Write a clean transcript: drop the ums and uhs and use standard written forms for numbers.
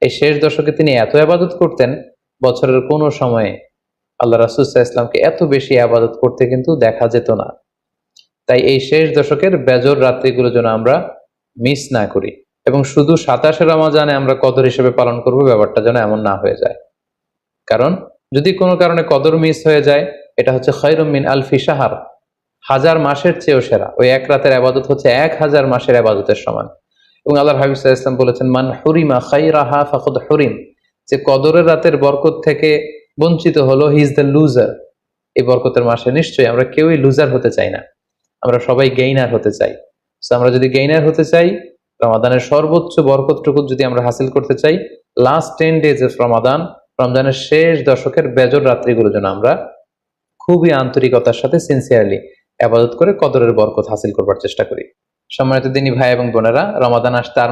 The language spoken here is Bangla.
এই শেষ দশকে তিনি এত ইবাদত করতেন, বছরের কোনো সময়ে আল্লাহ রাসূল সাল্লাল্লাহু আলাইহি ওয়াসাল্লামকে এত বেশি ইবাদত করতে কিন্তু দেখা যেত না। তাই এই শেষ দশকের বেজর রাত্রিগুলো যেন আমরা মিস না করি, এবং শুধু 27 রমজানে আমরা কদর হিসেবে পালন করব, ব্যাপারটা যেন এমন না হয়ে যায়। কারণ যদি কোনো কারণে কদর মিস হয়ে যায়, এটা হচ্ছে খায়রুম মিন আলফি শাহর, 1000 মাসের চেয়েও সেরা। ওই এক রাতের ইবাদত হচ্ছে 1000 মাসের ইবাদতের সমান। এবং আল্লাহর হাবিব সাল্লাল্লাহু আলাইহি ওয়াসাল্লাম বলেছেন, মান হুরিমা খায়রাহা ফাকাদ হুরিম, যে কদরের রাতের বরকত থেকে বঞ্চিত হলো, হি ইজ দ্য লুজার। এই বরকতের মাসে নিশ্চয়ই আমরা কেউই লুজার হতে চাই না, আমরা সবাই গেইনার হতে চাই। তো আমরা যদি গেইনার হতে চাই, রমাদানের সর্বোচ্চ বরকতটুকু যদি আমরা হাসিল করতে চাই, লাস্ট 10 ডেজ অফ রমাদান, রমজানের শেষ দশকের বেজর রাত্রিগুলো যেন আমরা খুবই আন্তরিকতার সাথে সিনসিয়ারলি ইবাদত করে কদরের বরকত হাসিল করবার চেষ্টা করি। সম্মানিত দিনী ভাই এবং বোনেরা, রমাদান আসতে আর